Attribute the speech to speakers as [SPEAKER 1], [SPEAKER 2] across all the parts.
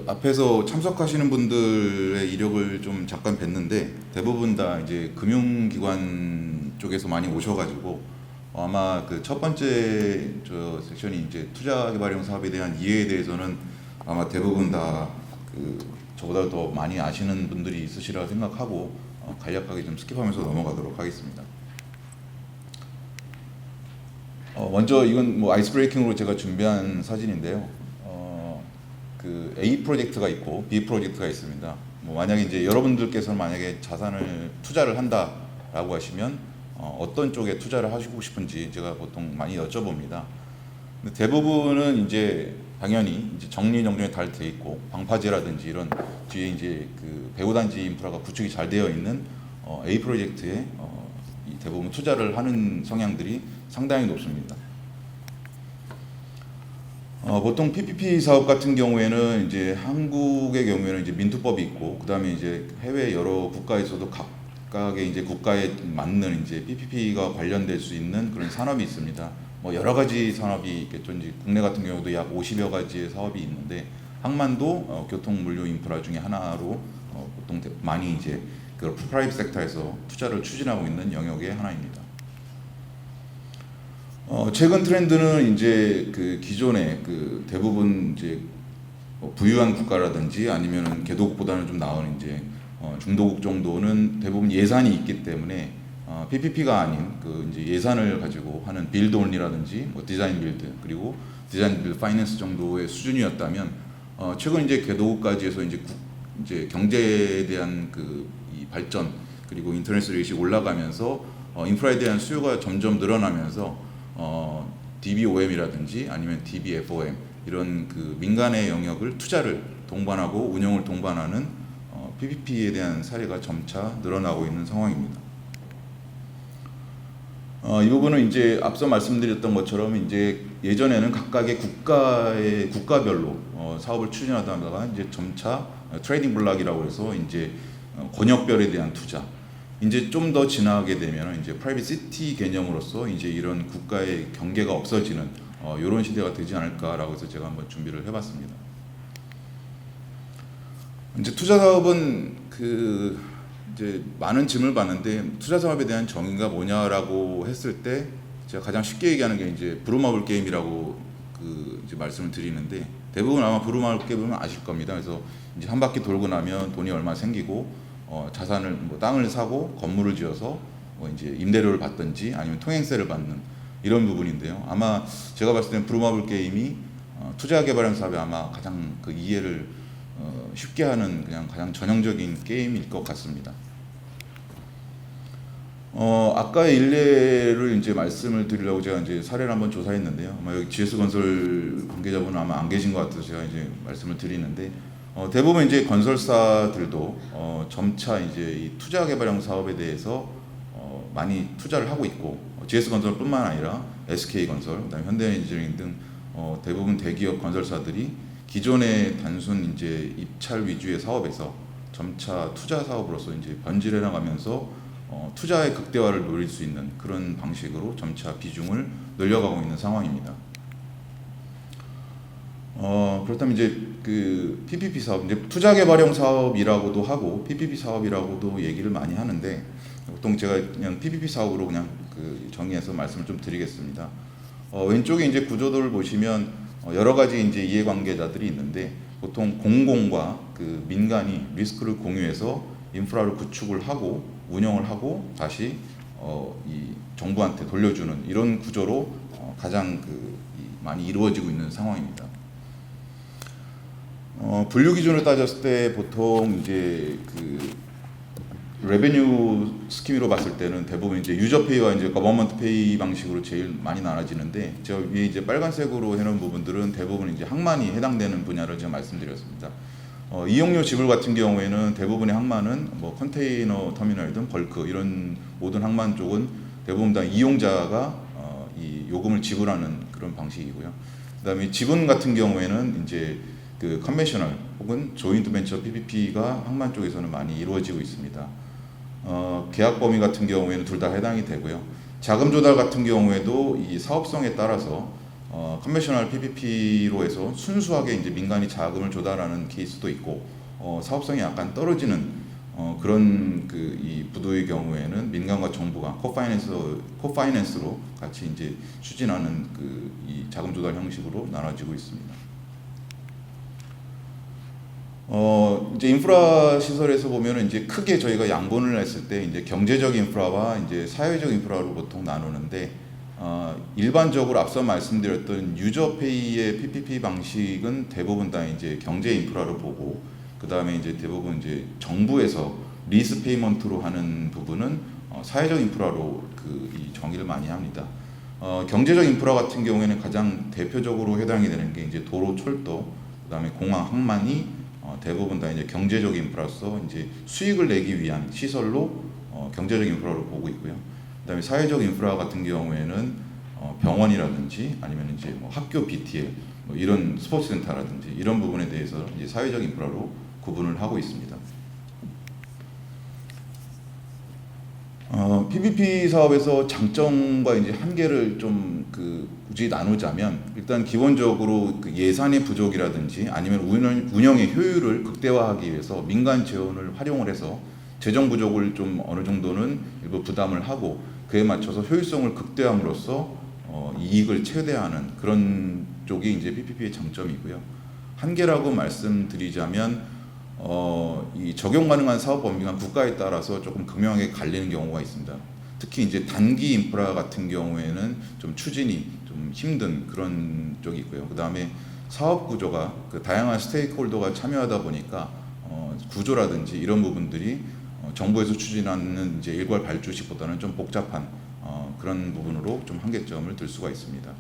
[SPEAKER 1] 앞에서 참석하시는 분들의 이력을 좀 잠깐 뵀는데 대부분 다 이제 금융기관 쪽에서 많이 오셔가지고 아마 그 첫 번째 저 섹션이 이제 투자개발형 사업에 대한 이해에 대해서는 아마 대부분 다 그 저보다 더 많이 아시는 분들이 있으시라 생각하고 간략하게 좀 스킵하면서 넘어가도록 하겠습니다. 먼저 이건 뭐 아이스 브레이킹으로 제가 준비한 사진인데요. 그 A 프로젝트가 있고 B 프로젝트가 있습니다. 뭐 만약에 이제 여러분들께서는 만약에 자산을 투자를 한다라고 하시면 어떤 쪽에 투자를 하시고 싶은지 제가 보통 많이 여쭤봅니다. 근데 대부분은 이제 당연히 이제 정리정돈이 잘 돼 있고 방파제라든지 이런 뒤에 이제 그 배후단지 인프라가 구축이 잘 되어 있는 A 프로젝트에 이 대부분 투자를 하는 성향들이 상당히 높습니다. 보통 PPP 사업 같은 경우에는 이제 한국의 경우에는 이제 민투법이 있고 그다음에 이제 해외 여러 국가에서도 각각의 이제 국가에 맞는 이제 PPP가 관련될 수 있는 그런 산업이 있습니다. 뭐 여러 가지 산업이 있겠죠. 이제 국내 같은 경우도 약 50여 가지의 사업이 있는데 항만도 교통 물류 인프라 중에 하나로 보통 많이 이제 그 프라이빗 섹터에서 투자를 추진하고 있는 영역의 하나입니다. 최근 트렌드는 이제 그 기존의 그 대부분 이제 부유한 국가라든지 아니면은 개도국보다는 좀 나은 이제 중도국 정도는 대부분 예산이 있기 때문에 PPP가 아닌 그 이제 예산을 가지고 하는 빌드 온리라든지 뭐 디자인 빌드 그리고 디자인 빌드 파이낸스 정도의 수준이었다면 최근 이제 개도국까지에서 이제 경제에 대한 그 이 발전 그리고 인터넷 레이시 올라가면서 인프라에 대한 수요가 점점 늘어나면서 DBOM이라든지 아니면 DBFOM 이런 그 민간의 영역을 투자를 동반하고 운영을 동반하는 PPP에 대한 사례가 점차 늘어나고 있는 상황입니다. 이 부분은 이제 앞서 말씀드렸던 것처럼 이제 예전에는 각각의 국가별로 사업을 추진하다가 이제 점차 트레이딩 블록이라고 해서 이제 권역별에 대한 투자 이제 좀 더 지나게 되면 이제 프라이빗 시티 개념으로서 이제 이런 국가의 경계가 없어지는 이런 시대가 되지 않을까라고 해서 제가 한번 준비를 해봤습니다. 이제 투자 사업은 그 이제 많은 질문을 받는데 투자 사업에 대한 정의가 뭐냐라고 했을 때 제가 가장 쉽게 얘기하는 게 이제 부루마블 게임이라고 그 이제 말씀을 드리는데 대부분 아마 부루마블 게임은 아실 겁니다. 그래서 이제 한 바퀴 돌고 나면 돈이 얼마 생기고 자산을 뭐 땅을 사고 건물을 지어서 이제 임대료를 받든지 아니면 통행세를 받는 이런 부분인데요. 아마 제가 봤을 때는 부루마블 게임이 투자 개발형 사업에 아마 가장 그 이해를 쉽게 하는 그냥 가장 전형적인 게임일 것 같습니다. 아까의 일례를 이제 말씀을 드리려고 제가 이제 사례를 한번 조사했는데요. 아마 여기 GS건설 관계자분은 아마 안 계신 것 같아서 제가 이제 말씀을 드리는데 대부분 이제 건설사들도 점차 이제 이 투자 개발형 사업에 대해서 많이 투자를 하고 있고 GS건설뿐만 아니라 SK건설, 그다음에 현대엔지니어링 등 대부분 대기업 건설사들이 기존의 단순 이제 입찰 위주의 사업에서 점차 투자 사업으로서 이제 변질해 나가면서 투자의 극대화를 노릴 수 있는 그런 방식으로 점차 비중을 늘려가고 있는 상황입니다. 그렇다면 이제 그 PPP 사업, 이제 투자 개발형 사업이라고도 하고 PPP 사업이라고도 얘기를 많이 하는데 보통 제가 그냥 PPP 사업으로 그냥 그 정의해서 말씀을 좀 드리겠습니다. 왼쪽에 이제 구조도를 보시면 여러 가지 이제 이해관계자들이 있는데 보통 공공과 그 민간이 리스크를 공유해서 인프라를 구축을 하고 운영을 하고 다시 이 정부한테 돌려주는 이런 구조로 가장 많이 이루어지고 있는 상황입니다. 분류 기준을 따졌을 때 보통 이제 그 레베뉴 스킴으로 봤을 때는 대부분 이제 유저페이와 이제 거버먼트 페이 방식으로 제일 많이 나눠지는데 제가 위에 이제 빨간색으로 해놓은 부분들은 대부분 이제 항만이 해당되는 분야를 제가 말씀드렸습니다. 이용료 지불 같은 경우에는 대부분의 항만은 뭐 컨테이너 터미널이든 벌크 이런 모든 항만 쪽은 대부분 다 이용자가 이 요금을 지불하는 그런 방식이고요. 그다음에 지분 같은 경우에는 이제 그 컨벤셔널 혹은 조인트 벤처 PPP가 항만 쪽에서는 많이 이루어지고 있습니다. 계약 범위 같은 경우에는 둘 다 해당이 되고요. 자금 조달 같은 경우에도 이 사업성에 따라서 컨벤셔널 PPP로 해서 순수하게 이제 민간이 자금을 조달하는 케이스도 있고 사업성이 약간 떨어지는 그런 그 이 부도의 경우에는 민간과 정부가 코파이낸스로 같이 이제 추진하는 그 이 자금 조달 형식으로 나눠지고 있습니다. 이제 인프라 시설에서 보면은 이제 크게 저희가 양분을 했을 때 이제 경제적 인프라와 이제 사회적 인프라로 보통 나누는데 일반적으로 앞서 말씀드렸던 유저페이의 PPP 방식은 대부분 다 이제 경제 인프라로 보고 그 다음에 이제 대부분 이제 정부에서 리스 페이먼트로 하는 부분은 사회적 인프라로 이 정의를 많이 합니다. 경제적 인프라 같은 경우에는 가장 대표적으로 해당이 되는 게 이제 도로, 철도, 그 다음에 공항, 항만이 대부분 다 이제 경제적 인프라로서 이제 수익을 내기 위한 시설로 경제적 인프라로 보고 있고요. 그다음에 사회적 인프라 같은 경우에는 병원이라든지 아니면 이제 뭐 학교 BTL 뭐 이런 스포츠 센터라든지 이런 부분에 대해서 이제 사회적 인프라로 구분을 하고 있습니다. PPP 사업에서 장점과 이제 한계를 좀 굳이 나누자면 일단 기본적으로 그 예산의 부족이라든지 아니면 운영의 효율을 극대화하기 위해서 민간 재원을 활용을 해서 재정 부족을 좀 어느 정도는 일부 부담을 하고 그에 맞춰서 효율성을 극대화함으로써 이익을 최대화하는 그런 쪽이 이제 PPP의 장점이고요. 한계라고 말씀드리자면 이 적용 가능한 사업 범위가 국가에 따라서 조금 극명하게 갈리는 경우가 있습니다. 특히 이제 단기 인프라 같은 경우에는 좀 추진이 좀 힘든 그런 쪽이 있고요. 그 다음에 사업 구조가 그 다양한 스테이크홀더가 참여하다 보니까 구조라든지 이런 부분들이 정부에서 추진하는 이제 일괄 발주식보다는 좀 복잡한 그런 부분으로 좀 한계점을 들 수가 있습니다.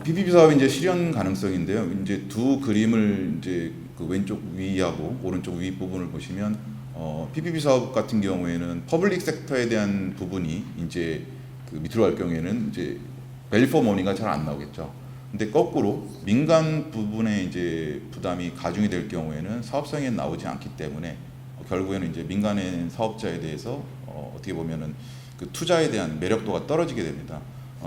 [SPEAKER 1] PPP 사업의 이제 실현 가능성인데요. 이제 두 그림을 이제 그 왼쪽 위하고 오른쪽 위 부분을 보시면 PPP 사업 같은 경우에는 퍼블릭 섹터에 대한 부분이 이제 그 밑으로 갈 경우에는 이제 밸류 포 머니가 잘 안 나오겠죠. 근데 거꾸로 민간 부분에 이제 부담이 가중이 될 경우에는 사업성에 나오지 않기 때문에 결국에는 이제 민간의 사업자에 대해서 어떻게 보면은 그 투자에 대한 매력도가 떨어지게 됩니다.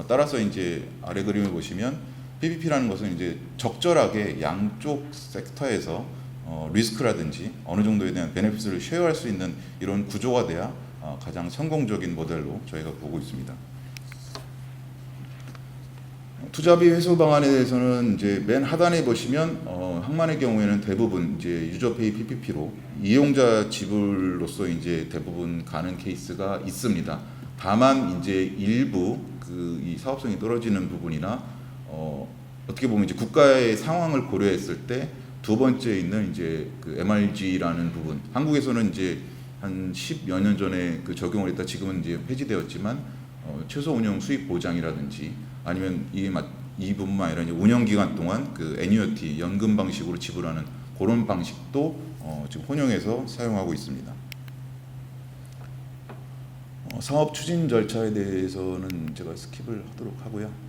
[SPEAKER 1] 따라서 이제 아래 그림을 보시면 PPP라는 것은 이제 적절하게 양쪽 섹터에서 리스크라든지 어느 정도에 대한 베네핏을 쉐어할 수 있는 이런 구조가 돼야 가장 성공적인 모델로 저희가 보고 있습니다. 투자비 회수 방안에 대해서는 이제 맨 하단에 보시면 항만의 경우에는 대부분 이제 유저페이 PPP로 이용자 지불로서 이제 대부분 가는 케이스가 있습니다. 다만 이제 일부 이 사업성이 떨어지는 부분이나 어떻게 보면 이제 국가의 상황을 고려했을 때 두 번째 있는 이제 그 MRG라는 부분, 한국에서는 이제 한 10여 년 전에 그 적용을 했다 지금은 이제 폐지되었지만 최소 운영 수익 보장이라든지 아니면 이 부분만 아니라 이제 운영 기간 동안 그 애뉴어티 연금 방식으로 지불하는 그런 방식도 지금 혼용해서 사용하고 있습니다. 사업 추진 절차에 대해서는 제가 스킵을 하도록 하고요.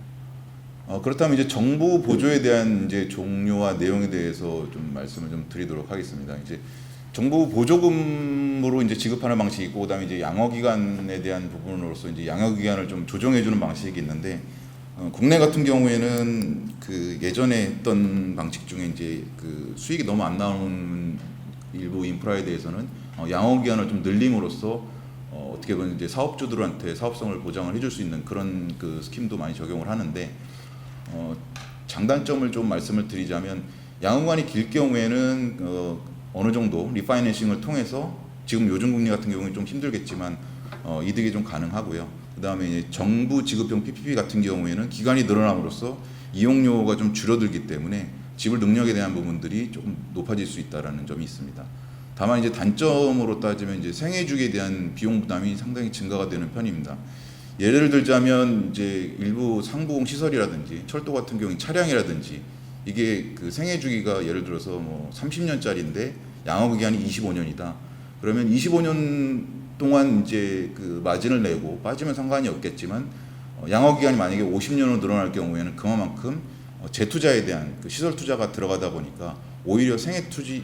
[SPEAKER 1] 그렇다면 이제 정부 보조에 대한 이제 종류와 내용에 대해서 좀 말씀을 좀 드리도록 하겠습니다. 이제 정부 보조금으로 이제 지급하는 방식이 있고, 그다음에 이제 양어 기간에 대한 부분으로서 이제 양어 기간을 좀 조정해 주는 방식이 있는데, 국내 같은 경우에는 그 예전에 했던 방식 중에 이제 그 수익이 너무 안 나오는 일부 인프라에 대해서는 양어 기간을 좀 늘림으로써 어떻게 보면 이제 사업주들한테 사업성을 보장을 해줄 수 있는 그런 그 스킴도 많이 적용을 하는데, 장단점을 좀 말씀을 드리자면 양어기간이 길 경우에는 어느 정도 리파이낸싱을 통해서 지금 요즘 금리 같은 경우는 좀 힘들겠지만 이득이 좀 가능하고요. 그 다음에 이제 정부 지급형 PPP 같은 경우에는 기간이 늘어남으로써 이용료가 좀 줄어들기 때문에 지불 능력에 대한 부분들이 조금 높아질 수 있다라는 점이 있습니다. 다만 이제 단점으로 따지면 이제 생애 주기에 대한 비용 부담이 상당히 증가가 되는 편입니다. 예를 들자면 이제 일부 상부공 시설이라든지 철도 같은 경우 차량이라든지 이게 그 생애 주기가 예를 들어서 뭐 30년짜리인데 양어 기간이 25년이다. 그러면 25년 동안 이제 그 마진을 내고 빠지면 상관이 없겠지만 양어 기간이 만약에 50년으로 늘어날 경우에는 그만큼 재투자에 대한 그 시설 투자가 들어가다 보니까 오히려 생애 주기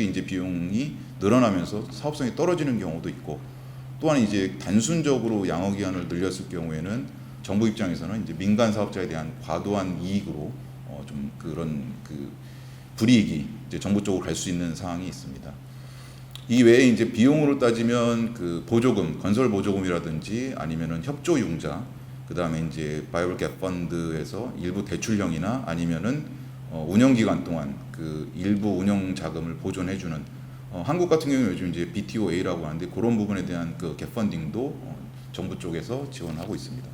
[SPEAKER 1] 이제 비용이 늘어나면서 사업성이 떨어지는 경우도 있고, 또한 이제 단순적으로 양어 기간을 늘렸을 경우에는 정부 입장에서는 이제 민간 사업자에 대한 과도한 이익으로 좀 그런 그 불이익이 이제 정부 쪽으로 갈 수 있는 상황이 있습니다. 이 외에 이제 비용으로 따지면 그 보조금, 건설 보조금이라든지 아니면은 협조 융자, 그 다음에 이제 바이블 갭 펀드에서 일부 대출형이나 아니면은 운영 기간 동안 그 일부 운영 자금을 보존해주는 한국 같은 경우는 요즘 이제 BTOA라고 하는데 그런 부분에 대한 그 갭 펀딩도 정부 쪽에서 지원하고 있습니다.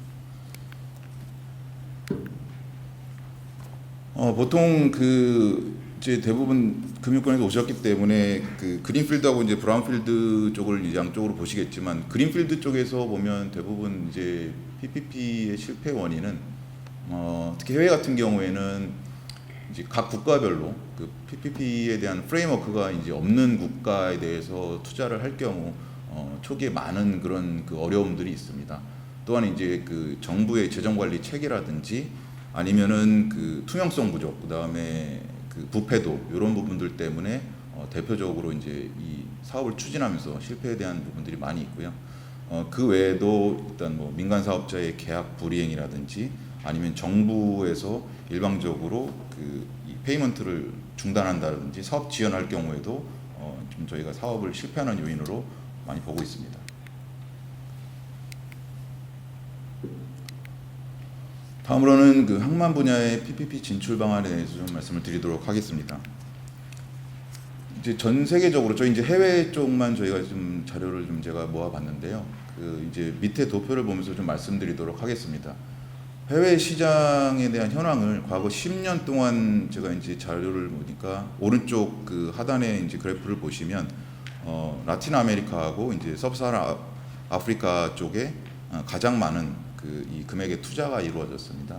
[SPEAKER 1] 보통 그 이제 대부분 금융권에서 오셨기 때문에 그 그린필드하고 이제 브라운필드 쪽을 이제 양쪽으로 보시겠지만 그린필드 쪽에서 보면 대부분 이제 PPP의 실패 원인은 특히 해외 같은 경우에는 이제 각 국가별로 그 PPP에 대한 프레임워크가 이제 없는 국가에 대해서 투자를 할 경우 초기에 많은 그런 그 어려움들이 있습니다. 또한 이제 그 정부의 재정 관리 체계라든지 아니면은 그 투명성 부족, 그 다음에 그 부패도 이런 부분들 때문에 대표적으로 이제 이 사업을 추진하면서 실패에 대한 부분들이 많이 있고요. 그 외에도 일단 뭐 민간 사업자의 계약 불이행이라든지 아니면 정부에서 일방적으로 그 이 페이먼트를 중단한다든지 사업 지연할 경우에도 좀 저희가 사업을 실패하는 요인으로 많이 보고 있습니다. 다음으로는 그 항만 분야의 PPP 진출 방안에 대해서 좀 말씀을 드리도록 하겠습니다. 이제 전 세계적으로 저희 이제 해외 쪽만 저희가 좀 자료를 좀 제가 모아봤는데요. 그 이제 밑에 도표를 보면서 좀 말씀드리도록 하겠습니다. 해외 시장에 대한 현황을 과거 10년 동안 제가 이제 자료를 보니까 오른쪽 그 하단에 이제 그래프를 보시면 라틴 아메리카하고 이제 서브사하라 아프리카 쪽에 가장 많은 그 이 금액의 투자가 이루어졌습니다.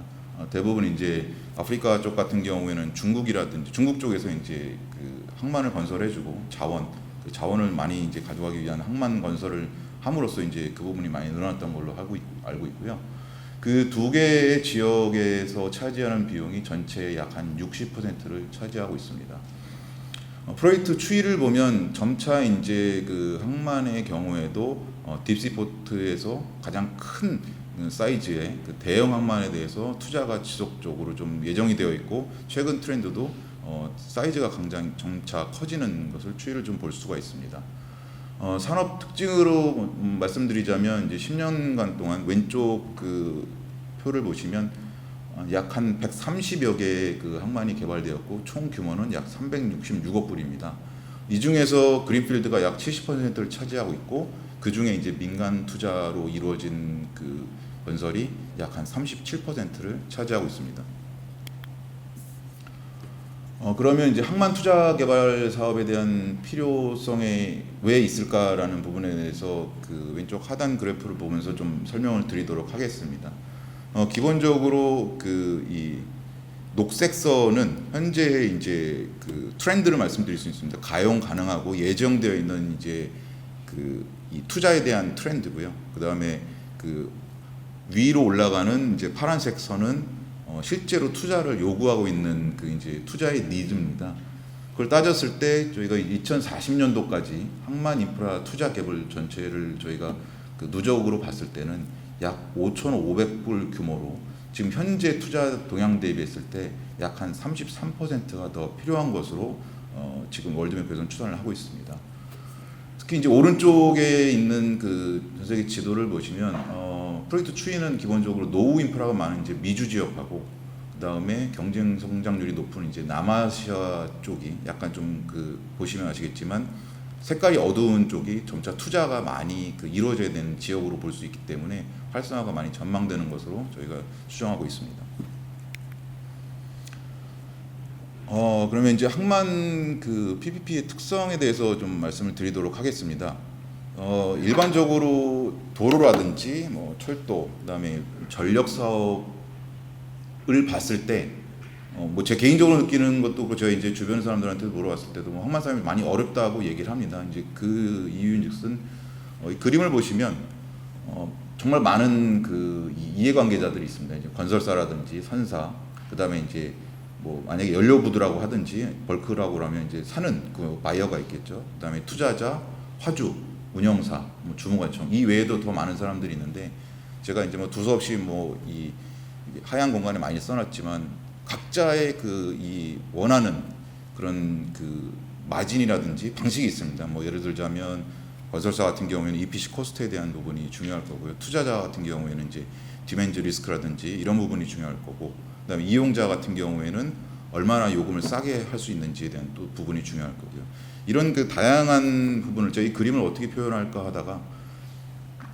[SPEAKER 1] 대부분 이제 아프리카 쪽 같은 경우에는 중국이라든지 중국 쪽에서 이제 그 항만을 건설해주고 그 자원을 많이 이제 가져가기 위한 항만 건설을 함으로써 이제 그 부분이 많이 늘어났던 걸로 알고 있고요. 그 두 개의 지역에서 차지하는 비용이 전체의 약 한 60%를 차지하고 있습니다. 프로젝트 추이를 보면 점차 이제 그 항만의 경우에도 딥시포트에서 가장 큰 사이즈의 그 대형 항만에 대해서 투자가 지속적으로 좀 예정이 되어 있고 최근 트렌드도 사이즈가 굉장히 점차 커지는 것을 추이를 좀 볼 수가 있습니다. 산업 특징으로 말씀드리자면 이제 10년간 동안 왼쪽 그 표를 보시면 약 한 130여 개의 그 항만이 개발되었고 총 규모는 약 366억 불입니다. 이 중에서 그린필드가 약 70%를 차지하고 있고 그 중에 이제 민간 투자로 이루어진 그 건설이 약 한 37%를 차지하고 있습니다. 그러면 이제 항만 투자 개발 사업에 대한 필요성이 왜 있을까라는 부분에 대해서 그 왼쪽 하단 그래프를 보면서 좀 설명을 드리도록 하겠습니다. 기본적으로 그 이 녹색선은 현재 이제 그 트렌드를 말씀드릴 수 있습니다. 가용 가능하고 예정되어 있는 이제 그 이 투자에 대한 트렌드고요. 그 다음에 그 위로 올라가는 이제 파란색 선은 실제로 투자를 요구하고 있는 그 이제 투자의 니즈입니다. 그걸 따졌을 때 저희가 2040년도까지 항만 인프라 투자 갭을 전체를 저희가 그 누적으로 봤을 때는 약 5,500불 규모로 지금 현재 투자 동향 대비했을 때 약 한 33%가 더 필요한 것으로 지금 월드뱅크에서는 추산을 하고 있습니다. 특히 이제 오른쪽에 있는 그 전 세계 지도를 보시면 프로젝트 추이는 기본적으로 노후 인프라가 많은 이제 미주 지역하고 그 다음에 경쟁 성장률이 높은 이제 남아시아 쪽이 약간 좀 그 보시면 아시겠지만 색깔이 어두운 쪽이 점차 투자가 많이 그 이루어져야 되는 지역으로 볼 수 있기 때문에 활성화가 많이 전망되는 것으로 저희가 추정하고 있습니다. 그러면 이제 항만 그 PPP의 특성에 대해서 좀 말씀을 드리도록 하겠습니다. 일반적으로 도로라든지 뭐 철도, 그다음에 전력 사업을 봤을 때, 뭐 제 개인적으로 느끼는 것도 그렇고 제가 이제 주변 사람들한테 물어봤을 때도 뭐 항만 사업이 많이 어렵다고 얘기를 합니다. 이제 그 이유인즉슨 이 그림을 보시면 정말 많은 그 이해관계자들이 있습니다. 이제 건설사라든지 선사, 그다음에 이제 뭐 만약에 연료부두라고 하든지 벌크라고 하면 이제 사는 그 바이어가 있겠죠. 그다음에 투자자, 화주, 운영사, 뭐 주무관청 이 외에도 더 많은 사람들이 있는데 제가 이제 뭐 두서없이 뭐 이 하얀 공간에 많이 써놨지만 각자의 그 이 원하는 그런 그 마진이라든지 방식이 있습니다. 뭐 예를 들자면 건설사 같은 경우에는 EPC 코스트에 대한 부분이 중요할 거고요. 투자자 같은 경우에는 이제 디맨드 리스크라든지 이런 부분이 중요할 거고, 그다음에 이용자 같은 경우에는 얼마나 요금을 싸게 할 수 있는지에 대한 또 부분이 중요할 거고요. 이런 그 다양한 부분을 저희 그림을 어떻게 표현할까 하다가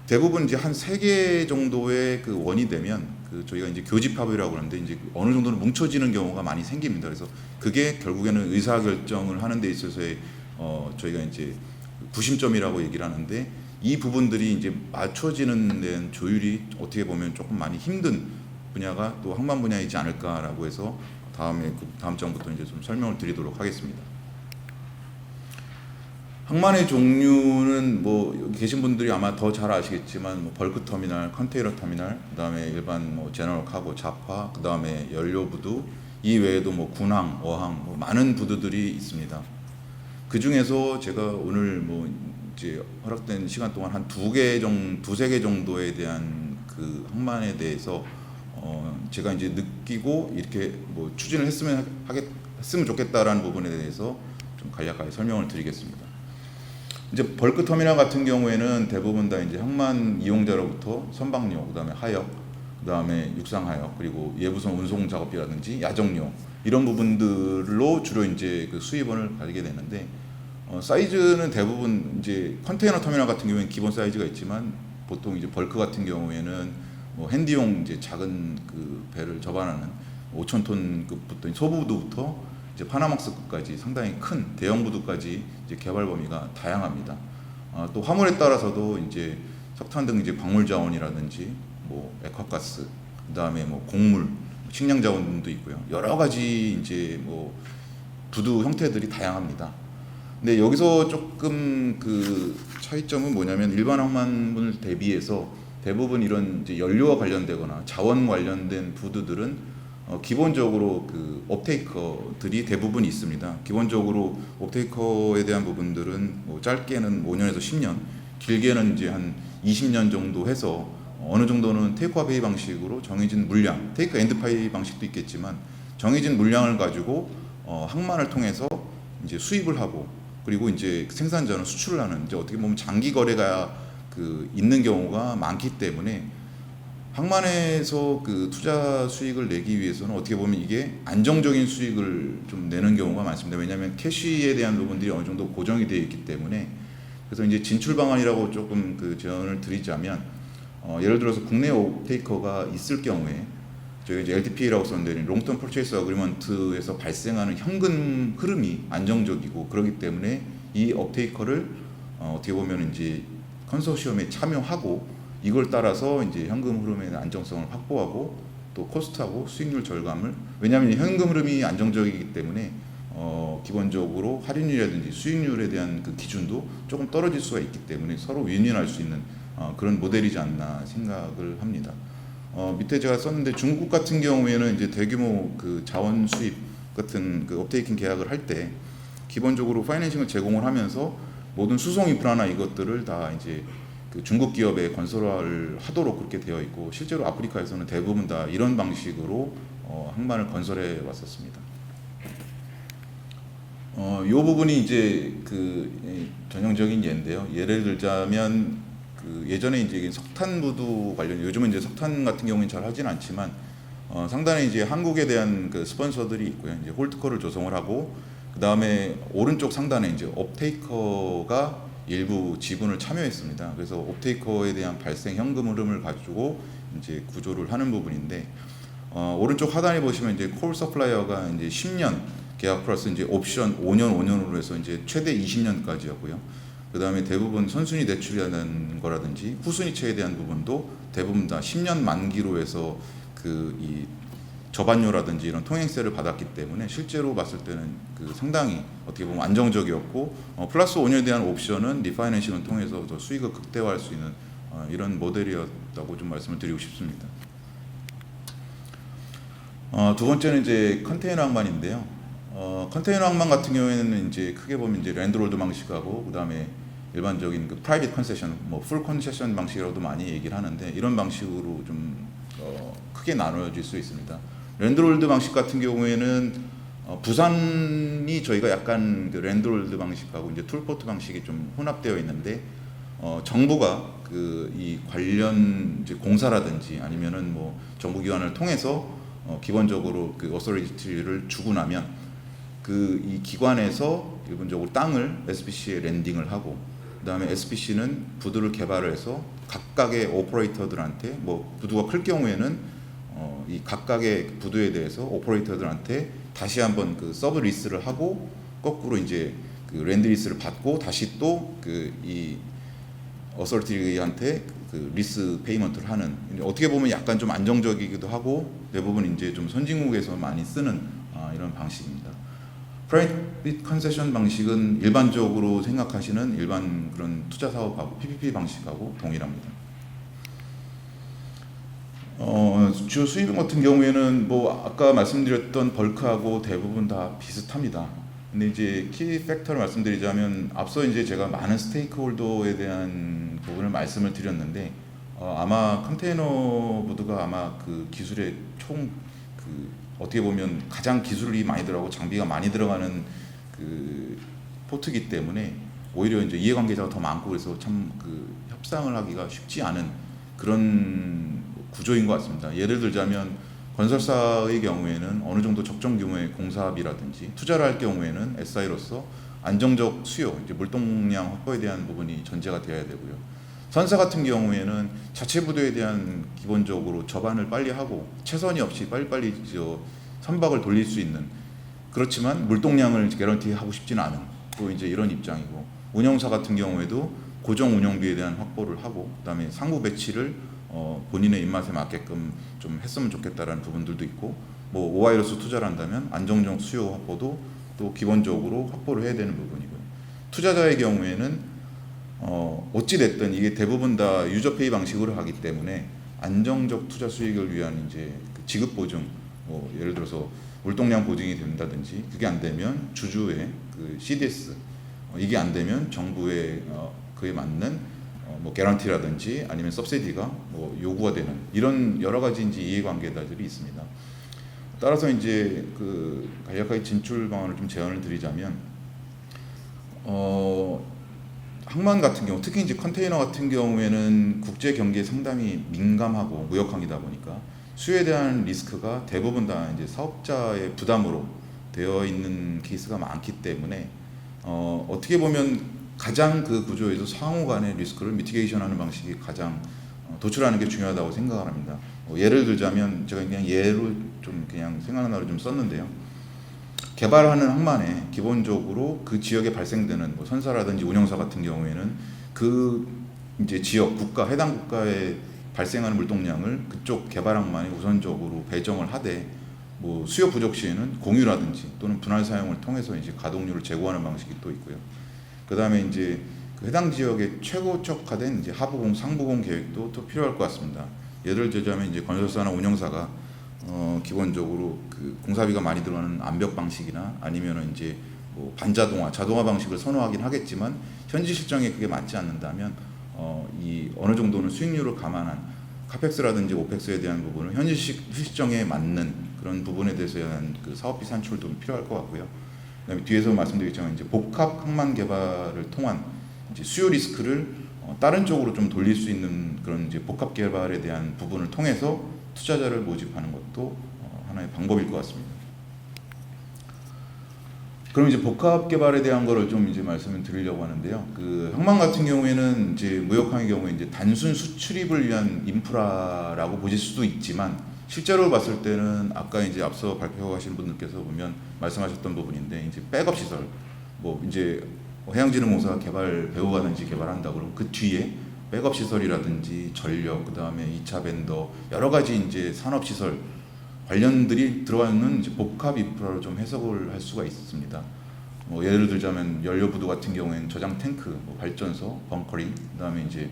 [SPEAKER 1] 대부분 이제 한 3개 정도의 그 원이 되면 그 저희가 이제 교집합이라고 그러는데 이제 어느 정도는 뭉쳐지는 경우가 많이 생깁니다. 그래서 그게 결국에는 의사 결정을 하는 데 있어서의 저희가 이제 구심점이라고 얘기를 하는데, 이 부분들이 이제 맞춰지는 데는 조율이 어떻게 보면 조금 많이 힘든 분야가 또 항만 분야이지 않을까라고 해서 다음 장부터 이제 좀 설명을 드리도록 하겠습니다. 항만의 종류는 뭐 여기 계신 분들이 아마 더 잘 아시겠지만 뭐 벌크 터미널, 컨테이너 터미널, 그다음에 일반 뭐 제너럴 카고, 잡화, 그다음에 연료 부두, 이 외에도 뭐 군항, 어항 뭐 많은 부두들이 있습니다. 그 중에서 제가 오늘 뭐 이제 허락된 시간 동안 한 두세 개 정도에 대한 그 항만에 대해서 제가 이제 느끼고 이렇게 뭐 추진을 했으면 좋겠다라는 부분에 대해서 좀 간략하게 설명을 드리겠습니다. 이제 벌크 터미널 같은 경우에는 대부분 다 이제 항만 이용자로부터 선박료, 그다음에 하역, 그다음에 육상 하역, 그리고 예부선 운송 작업이라든지 야적료 이런 부분들로 주로 이제 그 수입원을 가지게 되는데, 사이즈는 대부분 이제 컨테이너 터미널 같은 경우에는 기본 사이즈가 있지만 보통 이제 벌크 같은 경우에는 뭐 핸디용 이제 작은 그 배를 접안하는 5,000톤급부터 소부두부터 이제 파나막스급까지 상당히 큰 대형 부두까지 이제 개발 범위가 다양합니다. 또 화물에 따라서도 이제 석탄 등 이제 광물 자원이라든지 뭐 액화가스, 그다음에 뭐 곡물, 식량 자원도 있고요. 여러 가지 이제 뭐 부두 형태들이 다양합니다. 근데 여기서 조금 그 차이점은 뭐냐면 일반 항만분을 대비해서 대부분 이런 이제 연료와 관련되거나 자원 관련된 부두들은 기본적으로 그 업테이커들이 대부분 있습니다. 기본적으로 업테이커에 대한 부분들은 뭐 짧게는 5년에서 10년, 길게는 이제 한 20년 정도 해서 어느 정도는 테이크와 페이 방식으로 정해진 물량, 테이크 앤드 파이 방식도 있겠지만 정해진 물량을 가지고 항만을 통해서 이제 수입을 하고, 그리고 이제 생산 전후 수출을 하는, 이제 어떻게 보면 장기 거래가 그 있는 경우가 많기 때문에 항만에서 그 투자 수익을 내기 위해서는 어떻게 보면 이게 안정적인 수익을 좀 내는 경우가 많습니다. 왜냐하면 캐시에 대한 부분들이 어느 정도 고정이 되어 있기 때문에. 그래서 이제 진출 방안이라고 조금 그 제언을 드리자면, 예를 들어서 국내 옵테이커가 있을 경우에 저희가 이제 LTP라고 썼는데 롱텀 퍼체이스 어그리먼트에서 발생하는 현금 흐름이 안정적이고, 그렇기 때문에 이 업테이커를 어떻게 보면 이제 컨소시엄에 참여하고, 이걸 따라서 이제 현금 흐름의 안정성을 확보하고 또 코스트하고 수익률 절감을, 왜냐하면 현금 흐름이 안정적이기 때문에 기본적으로 할인율이라든지 수익률에 대한 그 기준도 조금 떨어질 수가 있기 때문에 서로 윈윈할 수 있는 그런 모델이지 않나 생각을 합니다. 밑에 제가 썼는데 중국 같은 경우에는 이제 대규모 그 자원 수입 같은 그 업테이킹 계약을 할 때 기본적으로 파이낸싱을 제공을 하면서 모든 수송 인프라나 이것들을 다 이제 그 중국 기업에 건설화를 하도록 그렇게 되어 있고, 실제로 아프리카에서는 대부분 다 이런 방식으로 항만을 건설해 왔었습니다. 이 부분이 이제 그 전형적인 예인데요. 예를 들자면 그 예전에 이제 석탄 부두 관련, 요즘은 이제 석탄 같은 경우는 잘 하진 않지만 상당히 이제 한국에 대한 그 스폰서들이 있고요. 이제 홀드코를 조성을 하고, 그 다음에 오른쪽 상단에 이제 업테이커가 일부 지분을 참여했습니다. 그래서 옵테이커에 대한 발생 현금 흐름을 가지고 이제 구조를 하는 부분인데, 오른쪽 하단에 보시면 이제 콜 서플라이어가 이제 10년 계약 플러스 이제 옵션 5년으로 해서 이제 최대 20년까지였고요. 그 다음에 대부분 선순위 대출이라는 거라든지 후순위채에 대한 부분도 대부분 다 10년 만기로 해서 그 이 저반료라든지 이런 통행세를 받았기 때문에 실제로 봤을 때는 그 상당히 어떻게 보면 안정적이었고, 플러스 5년에 대한 옵션은 리파이낸싱을 통해서 더 수익을 극대화할 수 있는 이런 모델이었다고 좀 말씀을 드리고 싶습니다. 두 번째는 이제 컨테이너 항만인데요. 컨테이너 항만 같은 경우에는 이제 크게 보면 이제 랜드로드 방식하고, 그다음에 일반적인 그 프라이빗 컨세션, 뭐 풀 컨세션 방식이라고도 많이 얘기를 하는데 이런 방식으로 좀 크게 나눠질 수 있습니다. 랜드홀드 방식 같은 경우에는 부산이 저희가 약간 그 랜드홀드 방식하고 이제 툴포트 방식이 좀 혼합되어 있는데 정부가 그 이 관련 이제 공사라든지 아니면은 뭐 정부기관을 통해서 기본적으로 그 어소리티를 주고 나면 그 이 기관에서 기본적으로 땅을 SPC에 랜딩을 하고 그다음에 SPC는 부두를 개발을 해서 각각의 오퍼레이터들한테 뭐 부두가 클 경우에는 이 각각의 부두에 대해서 오퍼레이터들한테 다시 한번 그 서브 리스를 하고 거꾸로 이제 그 랜드 리스를 받고 다시 또 그 이 어설티한테 그 리스 페이먼트를 하는 어떻게 보면 약간 좀 안정적이기도 하고 대부분 이제 좀 선진국에서 많이 쓰는 이런 방식입니다. 프라이빗 컨세션 방식은 일반적으로 생각하시는 일반 그런 투자 사업하고 PPP 방식하고 동일합니다. 주 수입 같은 경우에는 뭐 아까 말씀드렸던 벌크하고 대부분 다 비슷합니다. 근데 이제 키 팩터를 말씀드리자면 앞서 이제 제가 많은 스테이크홀더에 대한 부분을 말씀을 드렸는데 아마 컨테이너 보드가 아마 그 기술의 총 그 어떻게 보면 가장 기술이 많이 들어가고 장비가 많이 들어가는 그 포트기 때문에 오히려 이제 이해관계자가 더 많고 그래서 참 그 협상을 하기가 쉽지 않은 그런 구조인 것 같습니다. 예를 들자면 건설사의 경우에는 어느 정도 적정 규모의 공사비라든지 투자를 할 경우에는 SI로서 안정적 수요, 이제 물동량 확보에 대한 부분이 전제가 되어야 되고요. 선사 같은 경우에는 자체 부도에 대한 기본적으로 접안을 빨리 하고 최선이 없이 빨리빨리 선박을 돌릴 수 있는 그렇지만 물동량을 개런티하고 싶지는 않은 또 이제 이런 입장이고 운영사 같은 경우에도 고정 운영비에 대한 확보를 하고 그다음에 상부 배치를 본인의 입맛에 맞게끔 좀 했으면 좋겠다라는 부분들도 있고 뭐 오하이로스 투자를 한다면 안정적 수요 확보도 또 기본적으로 확보를 해야 되는 부분이고요. 투자자의 경우에는 어찌 됐든 이게 대부분 다 유저페이 방식으로 하기 때문에 안정적 투자 수익을 위한 이제 그 지급 보증, 뭐 예를 들어서 물동량 보증이 된다든지 그게 안 되면 주주의 그 CDS 이게 안 되면 정부의 그에 맞는 뭐 개런티라든지 아니면 서브시디가 뭐 요구가 되는 이런 여러 가지 이제 이해관계들이 있습니다. 따라서 이제 그 간략하게 진출 방안을 좀 제안을 드리자면 항만 같은 경우 특히 이제 컨테이너 같은 경우에는 국제 경기에 상당히 민감하고 무역항이다 보니까 수요에 대한 리스크가 대부분 다 이제 사업자의 부담으로 되어 있는 케이스가 많기 때문에 어떻게 보면 가장 그 구조에서 상호 간의 리스크를 미티게이션하는 방식이 가장 도출하는 게 중요하다고 생각을 합니다. 예를 들자면 제가 그냥 예로 좀 그냥 생각나는 걸 좀 썼는데요. 개발하는 항만에 기본적으로 그 지역에 발생되는 뭐 선사라든지 운영사 같은 경우에는 그 이제 지역 국가 해당 국가에 발생하는 물동량을 그쪽 개발 항만에 우선적으로 배정을 하되 뭐 수요 부족 시에는 공유라든지 또는 분할 사용을 통해서 이제 가동률을 제고하는 방식이 또 있고요. 그 다음에 이제 그 해당 지역의 최고적화된 이제 하부공, 상부공 계획도 또 필요할 것 같습니다. 예를 들자면 이제 건설사나 운영사가 기본적으로 그 공사비가 많이 들어가는 암벽 방식이나 아니면은 이제 뭐 반자동화, 자동화 방식을 선호하긴 하겠지만 현지 실정에 그게 맞지 않는다면 이 어느 정도는 수익률을 감안한 카펙스라든지 오펙스에 대한 부분을 현지 실정에 맞는 그런 부분에 대해서 대한 그 사업비 산출도 필요할 것 같고요. 그다음에 뒤에서 말씀드렸지만 이제 복합 항만 개발을 통한 이제 수요 리스크를 다른 쪽으로 좀 돌릴 수 있는 그런 이제 복합 개발에 대한 부분을 통해서 투자자를 모집하는 것도 하나의 방법일 것 같습니다. 그럼 이제 복합 개발에 대한 거를 좀 이제 말씀을 드리려고 하는데요. 그 항만 같은 경우에는 이제 무역항의 경우에 이제 단순 수출입을 위한 인프라라고 보실 수도 있지만 실제로 봤을 때는 아까 이제 앞서 발표하신 분들께서 보면 말씀하셨던 부분인데 이제 백업 시설 뭐 이제 해양진흥공사가 개발 배후가든지 개발한다 그러면 그 뒤에 백업 시설이라든지 전력 그다음에 2차 벤더 여러 가지 이제 산업 시설 관련들이 들어가는 이제 복합 인프라로 좀 해석을 할 수가 있습니다. 뭐 예를 들자면 연료 부두 같은 경우에는 저장 탱크, 뭐 발전소, 벙커링, 그다음에 이제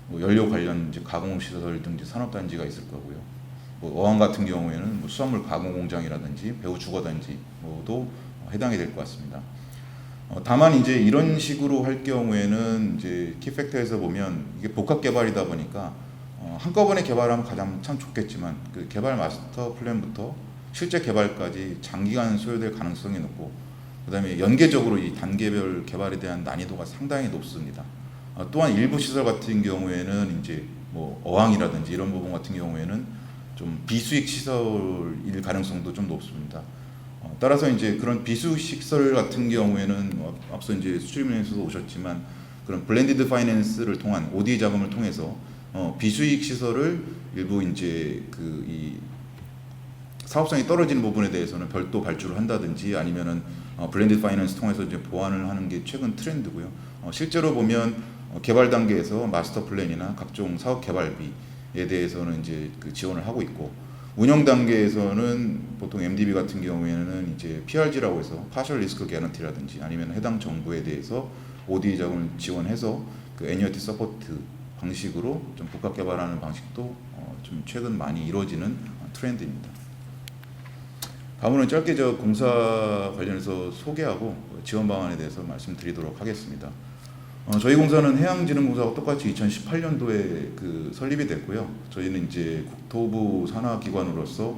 [SPEAKER 1] 뭐 연료 관련 이제 가공 시설 등 이제 산업 단지가 있을 거고요. 뭐 어항 같은 경우에는 뭐 수산물 가공 공장이라든지 배후 주거단지 뭐도 해당이 될 것 같습니다. 다만 이제 이런 식으로 할 경우에는 이제 키팩터에서 보면 이게 복합 개발이다 보니까 한꺼번에 개발하면 가장 참 좋겠지만 그 개발 마스터 플랜부터 실제 개발까지 장기간 소요될 가능성이 높고 그다음에 연계적으로 이 단계별 개발에 대한 난이도가 상당히 높습니다. 또한 일부 시설 같은 경우에는 이제 뭐 어항이라든지 이런 부분 같은 경우에는 좀 비수익 시설일 가능성도 좀 높습니다. 따라서 이제 그런 비수익 시설 같은 경우에는 앞서 이제 수출입에서도 오셨지만 그런 블렌디드 파이낸스를 통한 OD 자금을 통해서 비수익 시설을 일부 이제 그 이 사업성이 떨어지는 부분에 대해서는 별도 발주를 한다든지 아니면은 블렌디드 파이낸스 통해서 이제 보완을 하는 게 최근 트렌드고요. 실제로 보면 개발 단계에서 마스터 플랜이나 각종 사업 개발비에 대해서는 이제 그 지원을 하고 있고 운영 단계에서는 보통 MDB 같은 경우에는 이제 PRG라고 해서 파셜 리스크 개런티라든지 아니면 해당 정부에 대해서 OD 자금을 지원해서 그 애니어티 서포트 방식으로 좀 복합 개발하는 방식도 좀 최근 많이 이루어지는 트렌드입니다. 다음으로는 짧게 저 공사 관련해서 소개하고 지원 방안에 대해서 말씀드리도록 하겠습니다. 저희 공사는 해양진흥공사와 똑같이 2018년도에 그 설립이 됐고요. 저희는 이제 국토부 산하기관으로서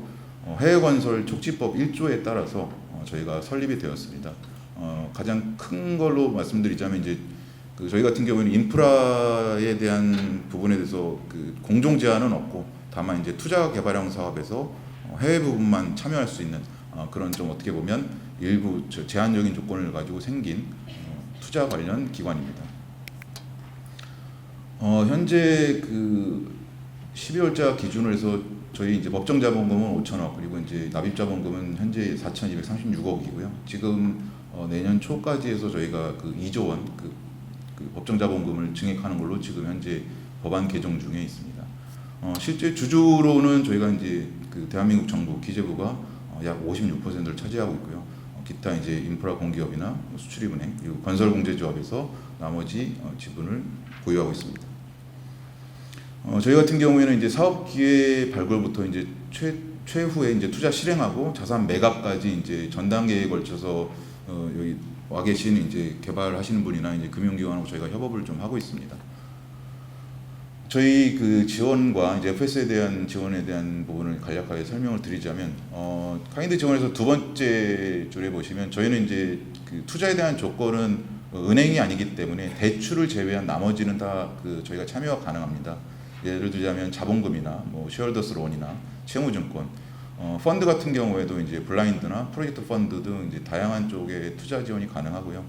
[SPEAKER 1] 해외건설 촉진법 1조에 따라서 저희가 설립이 되었습니다. 가장 큰 걸로 말씀드리자면 이제 그 저희 같은 경우에는 인프라에 대한 부분에 대해서 그 공정 제한은 없고 다만 이제 투자 개발형 사업에서 해외 부분만 참여할 수 있는 그런 좀 어떻게 보면 일부 제한적인 조건을 가지고 생긴 투자 관련 기관입니다. 현재 그 12월자 기준으로 해서 저희 이제 법정 자본금은 5천억 그리고 이제 납입 자본금은 현재 4,236억이고요. 지금 내년 초까지 해서 저희가 그 2조 원 그 법정 자본금을 증액하는 걸로 지금 현재 법안 개정 중에 있습니다. 실제 주주로는 저희가 이제 그 대한민국 정부 기재부가 약 56%를 차지하고 있고요. 기타 이제 인프라 공기업이나 수출입은행 그리고 건설공제조합에서 나머지 지분을 보유하고 있습니다. 저희 같은 경우에는 이제 사업 기회 발굴부터 이제 최후에 이제 투자 실행하고 자산 매각까지 이제 전 단계에 걸쳐서 여기 와 계신 이제 개발하시는 분이나 이제 금융기관하고 저희가 협업을 좀 하고 있습니다. 저희 그 지원과 이제 FS에 대한 지원에 대한 부분을 간략하게 설명을 드리자면 카인드 지원에서 두 번째 줄에 보시면 저희는 이제 그 투자에 대한 조건은 은행이 아니기 때문에 대출을 제외한 나머지는 다 그 저희가 참여가 가능합니다. 예를 들자면 자본금이나 뭐 쉐어홀더스 론이나 채무증권, 펀드 같은 경우에도 이제 블라인드나 프로젝트 펀드 등 이제 다양한 쪽의 투자 지원이 가능하고요.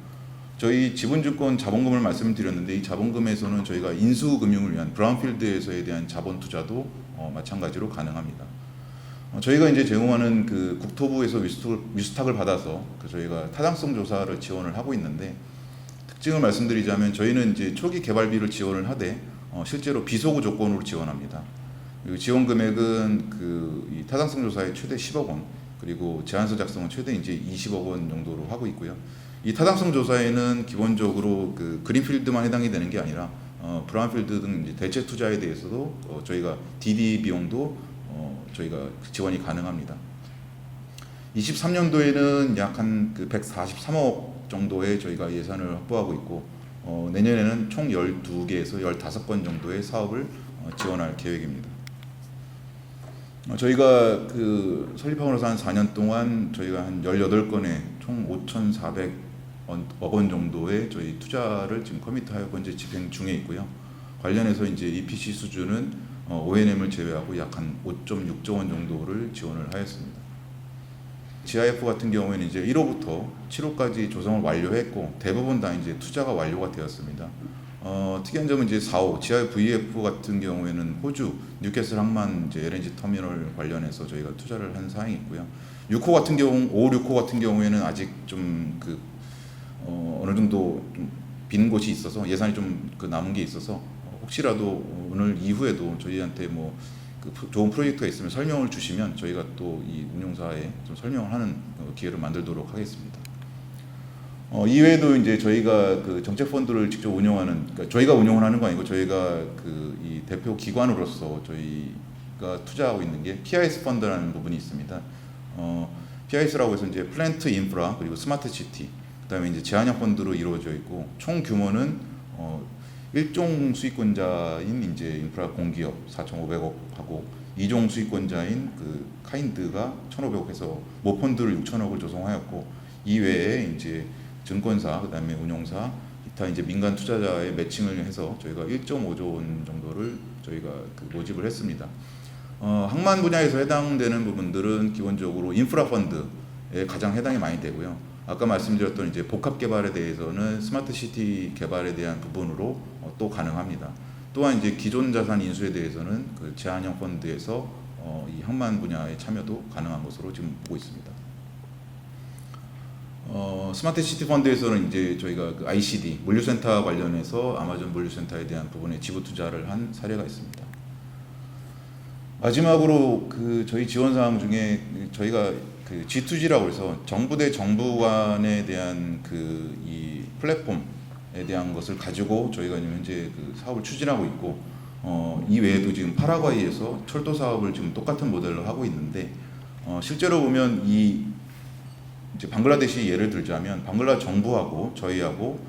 [SPEAKER 1] 저희 지분증권 자본금을 말씀드렸는데 이 자본금에서는 저희가 인수금융을 위한 브라운필드에서에 대한 자본 투자도 마찬가지로 가능합니다. 저희가 이제 제공하는 그 국토부에서 위수탁을 받아서 그 저희가 타당성 조사를 지원을 하고 있는데 특징을 말씀드리자면 저희는 이제 초기 개발비를 지원을 하되 실제로 비소구 조건으로 지원합니다. 그리고 지원 금액은 이 타당성 조사에 최대 10억 원, 그리고 제안서 작성은 최대 이제 20억 원 정도로 하고 있고요. 이 타당성 조사에는 기본적으로 그 그린필드만 해당이 되는 게 아니라 브라운필드 등 이제 대체 투자에 대해서도 저희가 DD 비용도 저희가 지원이 가능합니다. 23년도에는 약 한 그 143억 정도의 저희가 예산을 확보하고 있고 내년에는 총 12개에서 15건 정도의 사업을 지원할 계획입니다. 저희가 그 설립하고 나서 한 4년 동안 저희가 한 18건의 총 5,400억 원 정도의 저희 투자를 지금 커밋하여 현재 집행 중에 있고요. 관련해서 이제 EPC 수준은 O&M을 제외하고 약 한 5.6조 원 정도를 지원을 하였습니다. GIF 같은 경우에는 이제 1호부터 7호까지 조성을 완료했고 대부분 다 이제 투자가 완료가 되었습니다. 특이한 점은 이제 4호 GIVF 같은 경우에는 호주 뉴캐슬 항만 이제 LNG 터미널 관련해서 저희가 투자를 한 사항이 있고요. 6호 같은 경우 5, 6호 같은 경우에는 아직 좀 그 어느 정도 좀 빈 곳이 있어서 예산이 좀 그 남은 게 있어서 혹시라도 오늘 이후에도 저희한테 뭐 좋은 프로젝트가 있으면 설명을 주시면 저희가 또 이 운용사에 좀 설명을 하는 기회를 만들도록 하겠습니다. 이외에도 이제 저희가 그 정책 펀드를 직접 운영하는, 그러니까 저희가 운영을 하는 거 아니고 저희가 그 이 대표 기관으로서 저희가 투자하고 있는 게 PIS 펀드라는 부분이 있습니다. PIS라고 해서 이제 플랜트 인프라 그리고 스마트 시티 그다음에 이제 제한형 펀드로 이루어져 있고 총 규모는 1종 수익권자인 이제 인프라 공기업 4,500억 하고 2종 수익권자인 그 카인드가 1,500억 해서 모펀드를 6,000억을 조성하였고 이외에 이제 증권사 그다음에 운용사 기타 이제 민간 투자자의 매칭을 해서 저희가 1.5조 원 정도를 저희가 그 모집을 했습니다. 항만 분야에서 해당되는 부분들은 기본적으로 인프라 펀드에 가장 해당이 많이 되고요. 아까 말씀드렸던 이제 복합 개발에 대해서는 스마트 시티 개발에 대한 부분으로 또 가능합니다. 또한 이제 기존 자산 인수에 대해서는 그 제한형 펀드에서 이 항만 분야의 참여도 가능한 것으로 지금 보고 있습니다. 스마트 시티 펀드에서는 이제 저희가 그 ICD 물류센터 관련해서 아마존 물류센터에 대한 부분에 지분 투자를 한 사례가 있습니다. 마지막으로 그 저희 지원 사항 중에 저희가 그 G2G라고 해서 정부 대 정부 간에 대한 그 이 플랫폼에 대한 것을 가지고 저희가 지금 현재 그 사업을 추진하고 있고 이 외에도 지금 파라과이에서 철도 사업을 지금 똑같은 모델로 하고 있는데 실제로 보면 이 이제 방글라데시 예를 들자면 방글라 정부하고 저희하고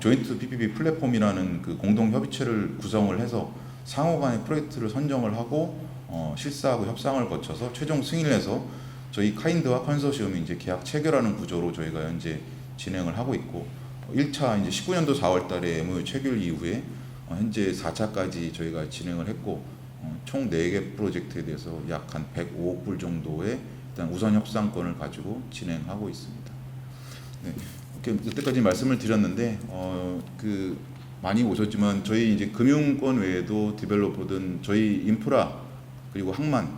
[SPEAKER 1] 조인트 PPP 플랫폼이라는 그 공동 협의체를 구성을 해서 상호 간의 프로젝트를 선정을 하고 실사하고 협상을 거쳐서 최종 승인을 해서 저희 카인드와 컨소시엄이 이제 계약 체결하는 구조로 저희가 현재 진행을 하고 있고 1차 이제 19년도 4월 달에 MOU 체결 이후에 현재 4차까지 저희가 진행을 했고 총 4개 프로젝트에 대해서 약 한 105억 불 정도의 일단 우선 협상권을 가지고 진행하고 있습니다. 네, 이렇게 여태까지 말씀을 드렸는데 그 많이 오셨지만 저희 이제 금융권 외에도 디벨로퍼든 저희 인프라 그리고 항만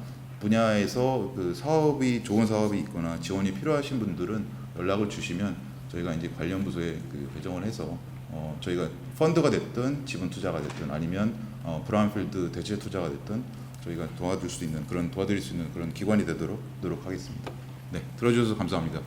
[SPEAKER 1] 분야에서 그 사업이 좋은 사업이 있거나 지원이 필요하신 분들은 연락을 주시면 저희가 이제 관련 부서에 그 배정을 해서 저희가 펀드가 됐든 지분 투자가 됐든 아니면 브라운필드 대체 투자가 됐든 저희가 도와드릴 수 있는 그런 기관이 되도록 노력하겠습니다. 네, 들어주셔서 감사합니다.